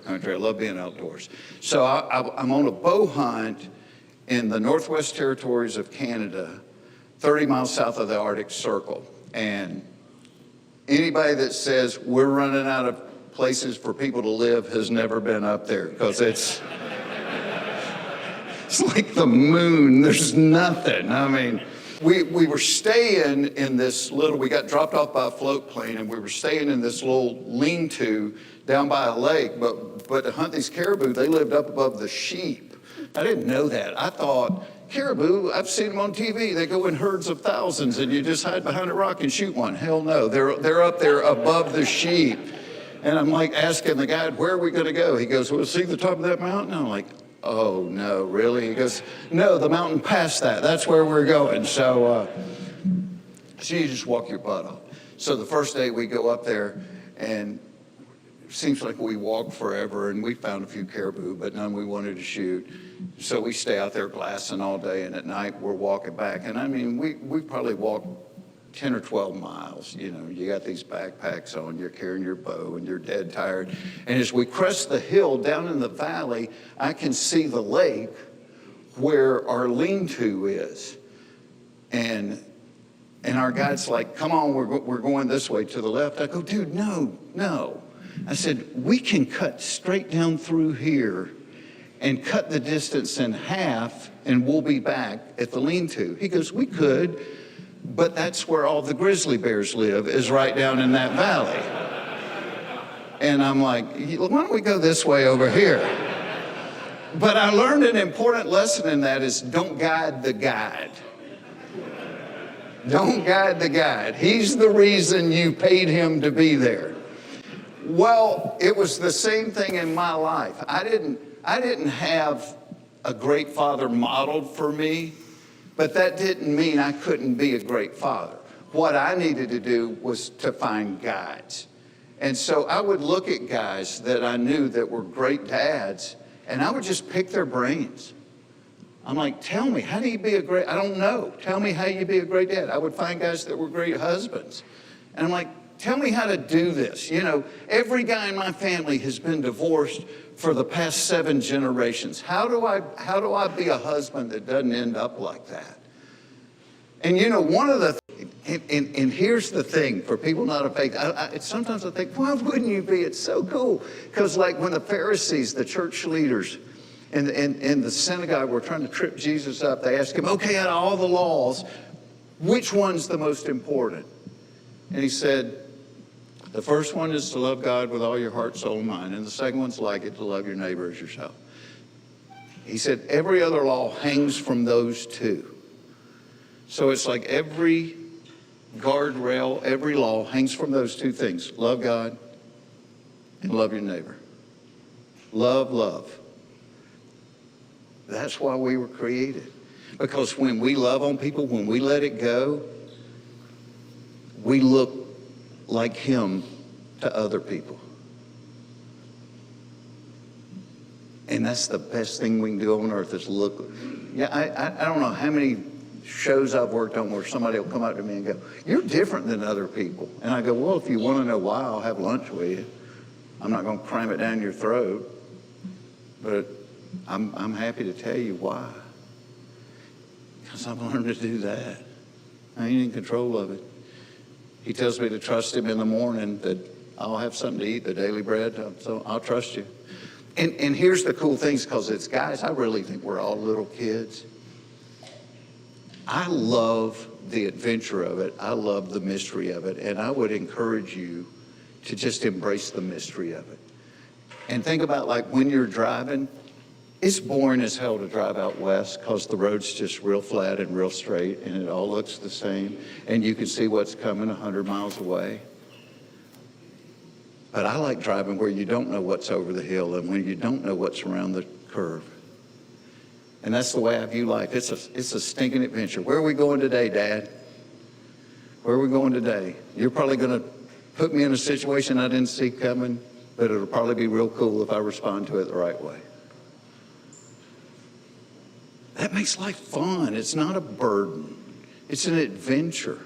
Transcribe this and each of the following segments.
country. I love being outdoors. So I'm on a bow hunt in the Northwest Territories of Canada, 30 miles south of the Arctic Circle. And anybody that says we're running out of places for people to live has never been up there, because it's like the moon. There's nothing. I mean, we were staying in this little, we got dropped off by a float plane, and we were staying in this little lean-to down by a lake, but to hunt these caribou, they lived up above the sheep. I didn't know that. I thought, caribou, I've seen them on TV. They go in herds of thousands, and you just hide behind a rock and shoot one. Hell no, they're up there above the sheep. And I'm like asking the guide, where are we gonna go? He goes, well, see the top of that mountain? I'm like, oh no, really? He goes, no, the mountain past that, that's where we're going. So you just walk your butt off. So the first day we go up there, and it seems like we walked forever, and we found a few caribou, but none we wanted to shoot. So we stay out there glassing all day, and at night we're walking back. And I mean, we probably walked 10 or 12 miles. You know, you got these backpacks on, you're carrying your bow, and you're dead tired. And as we crest the hill down in the valley, I can see the lake where our lean-to is. And our guide's like, come on, we're going this way to the left. I go, dude, no. I said, we can cut straight down through here and cut the distance in half, and we'll be back at the lean-to. He goes, we could, but that's where all the grizzly bears live, is right down in that valley. And I'm like, why don't we go this way over here? But I learned an important lesson in that is don't guide the guide. Don't guide the guide. He's the reason you paid him to be there. Well, it was the same thing in my life. I didn't have a great father modeled for me, but that didn't mean I couldn't be a great father. What I needed to do was to find guides. And so I would look at guys that I knew that were great dads, and I would just pick their brains. I'm like, tell me, how do you be a great, I don't know. Tell me how you be a great dad. I would find guys that were great husbands. And I'm like, tell me how to do this. You know, every guy in my family has been divorced for the past 7 generations. How do I be a husband that doesn't end up like that? And you know, one of the, and here's the thing for people not of faith, sometimes I think, why wouldn't you be? It's so cool. Because like when the Pharisees, the church leaders, in the synagogue were trying to trip Jesus up, they asked him, okay, out of all the laws, which one's the most important? And he said, the first one is to love God with all your heart, soul, and mind. And the second one's like it, to love your neighbor as yourself. He said, every other law hangs from those two. So it's like every guardrail, every law hangs from those two things. Love God and love your neighbor. Love. That's why we were created. Because when we love on people, when we let it go, we look like him to other people. And that's the best thing we can do on earth is look. Yeah, I don't know how many shows I've worked on where somebody will come up to me and go, you're different than other people. And I go, well, if you want to know why, I'll have lunch with you. I'm not going to cram it down your throat. But I'm happy to tell you why. Because I've learned to do that. I ain't in control of it. He tells me to trust him in the morning, that I'll have something to eat, the daily bread, so I'll trust you. And here's the cool things, because it's guys, I really think we're all little kids. I love the adventure of it. I love the mystery of it. And I would encourage you to just embrace the mystery of it. And think about like when you're driving, it's boring as hell to drive out west because the road's just real flat and real straight and it all looks the same and you can see what's coming 100 miles away. But I like driving where you don't know what's over the hill and when you don't know what's around the curve. And that's the way I view life. It's a stinking adventure. Where are we going today, Dad? Where are we going today? You're probably going to put me in a situation I didn't see coming, but it'll probably be real cool if I respond to it the right way. That makes life fun. It's not a burden. It's an adventure.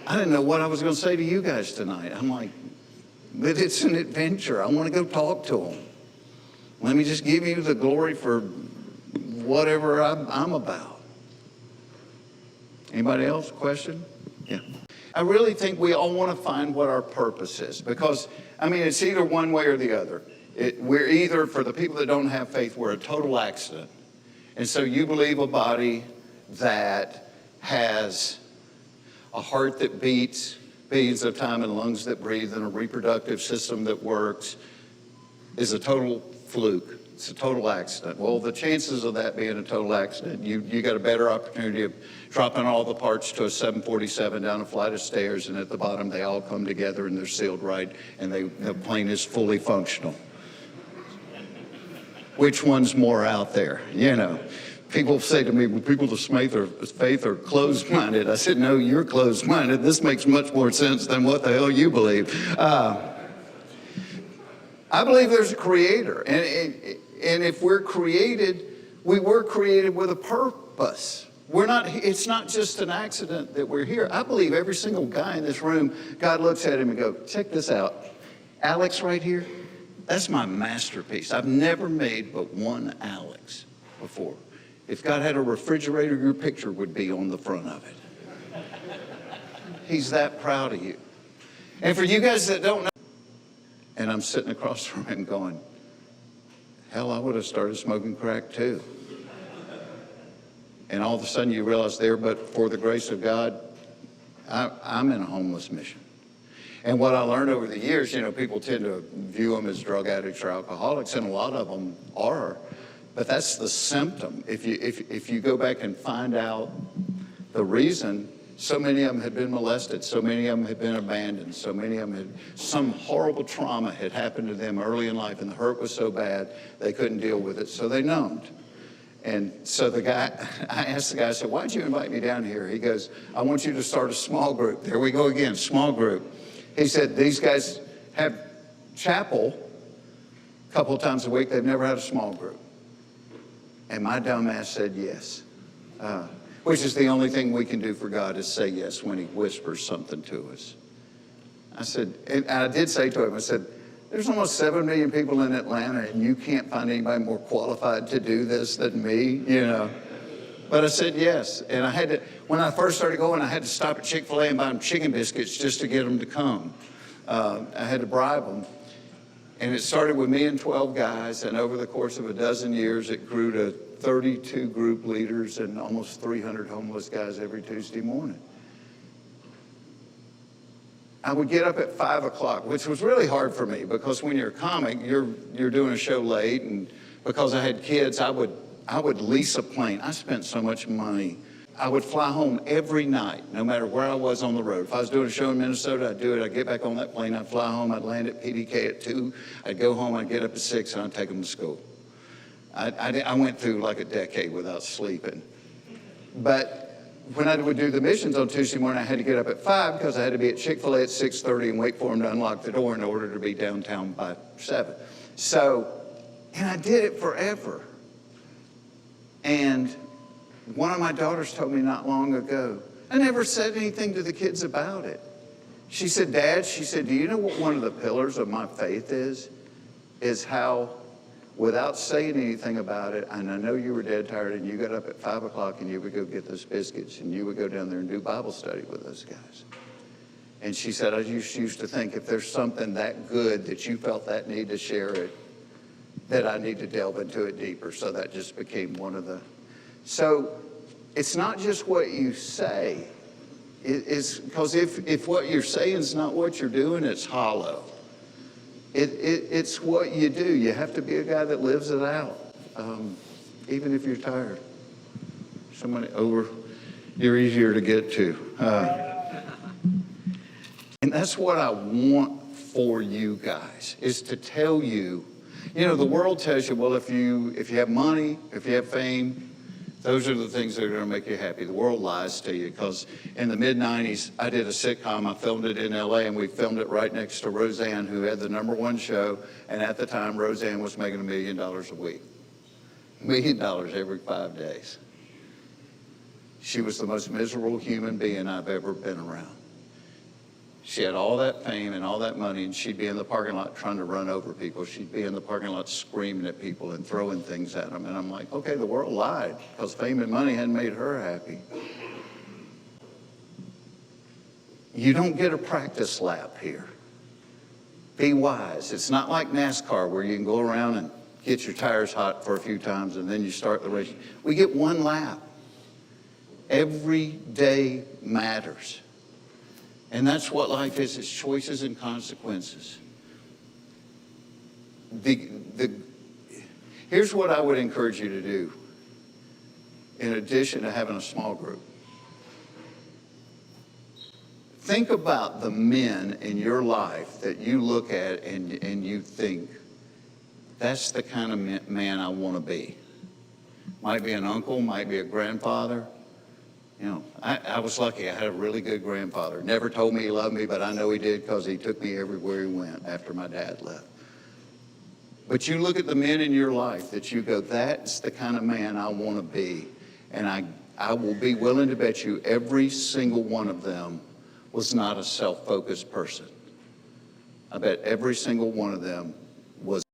I didn't know what I was going to say to you guys tonight. I'm like, but it's an adventure. I want to go talk to them. Let me just give you the glory for whatever I'm about. Anybody else? Question? Yeah. I really think we all want to find what our purpose is because, I mean, it's either one way or the other. We're either, for the people that don't have faith, we're a total accident. And so you believe a body that has a heart that beats billions of times and lungs that breathe and a reproductive system that works is a total fluke. It's a total accident. Well, the chances of that being a total accident, you got a better opportunity of dropping all the parts to a 747 down a flight of stairs, and at the bottom they all come together and they're sealed right, and the plane is fully functional. Which one's more out there? You know, people say to me, well, people of faith are closed-minded. I said, no, you're closed-minded. This makes much more sense than what the hell you believe. I believe there's a creator. And if we're created, we were created with a purpose. It's not just an accident that we're here. I believe every single guy in this room, God looks at him and goes, check this out. Alex right here, that's my masterpiece. I've never made but one Alex before. If God had a refrigerator, your picture would be on the front of it. He's that proud of you. And for you guys that don't know, and I'm sitting across from him going, hell, I would have started smoking crack too. And all of a sudden you realize there, but for the grace of God, I'm in a homeless mission. And what I learned over the years, you know, people tend to view them as drug addicts or alcoholics, and a lot of them are. But that's the symptom. If you go back and find out the reason, so many of them had been molested, so many of them had been abandoned, so many of them some horrible trauma had happened to them early in life, and the hurt was so bad they couldn't deal with it, so they numbed. And so I asked the guy, I said, why'd you invite me down here? He goes, I want you to start a small group. There we go again, small group. He said, these guys have chapel a couple of times a week. They've never had a small group. And my dumb ass said yes, which is the only thing we can do for God is say yes when he whispers something to us. I said, and I did say to him, I said, there's almost 7 million people in Atlanta, and you can't find anybody more qualified to do this than me, you know. But I said yes, and I had to, when I first started going, I had to stop at Chick-fil-A and buy them chicken biscuits just to get them to come. I had to bribe them. And it started with me and 12 guys, and over the course of a dozen years, it grew to 32 group leaders and almost 300 homeless guys every Tuesday morning. I would get up at 5 o'clock, which was really hard for me because when you're a comic, you're doing a show late, and because I had kids, I would lease a plane. I spent so much money. I would fly home every night, no matter where I was on the road. If I was doing a show in Minnesota, I'd do it. I'd get back on that plane. I'd fly home. I'd land at PDK at 2. I'd go home. I'd get up at 6, and I'd take them to school. I went through like a decade without sleeping. But when I would do the missions on Tuesday morning, I had to get up at 5 because I had to be at Chick-fil-A at 6:30 and wait for them to unlock the door in order to be downtown by 7. So, and I did it forever. And one of my daughters told me not long ago, I never said anything to the kids about it. She said, Dad, she said, do you know what one of the pillars of my faith is? Is how, without saying anything about it, and I know you were dead tired and you got up at 5 o'clock and you would go get those biscuits and you would go down there and do Bible study with those guys. And she said, I just used to think if there's something that good that you felt that need to share it, that I need to delve into it deeper. So that just became one of the... So it's not just what you say. It's because if what you're saying is not what you're doing, it's hollow. It's what you do. You have to be a guy that lives it out, even if you're tired. You're easier to get to. And that's what I want for you guys, is to tell you, you know, the world tells you, well, if you have money, if you have fame, those are the things that are going to make you happy. The world lies to you, because in the mid-'90s, I did a sitcom. I filmed it in L.A., and we filmed it right next to Roseanne, who had the #1 show. And at the time, Roseanne was making $1 million a week. $1 million every 5 days. She was the most miserable human being I've ever been around. She had all that fame and all that money, and she'd be in the parking lot trying to run over people. She'd be in the parking lot screaming at people and throwing things at them. And I'm like, okay, the world lied because fame and money hadn't made her happy. You don't get a practice lap here. Be wise. It's not like NASCAR where you can go around and get your tires hot for a few times and then you start the race. We get one lap. Every day matters. And that's what life is. It's choices and consequences. Here's what I would encourage you to do in addition to having a small group. Think about the men in your life that you look at and you think, that's the kind of man I want to be. Might be an uncle, might be a grandfather. You know, I was lucky. I had a really good grandfather. Never told me he loved me, but I know he did because he took me everywhere he went after my dad left. But you look at the men in your life that you go, that's the kind of man I want to be. And I will be willing to bet you every single one of them was not a self-focused person. I bet every single one of them was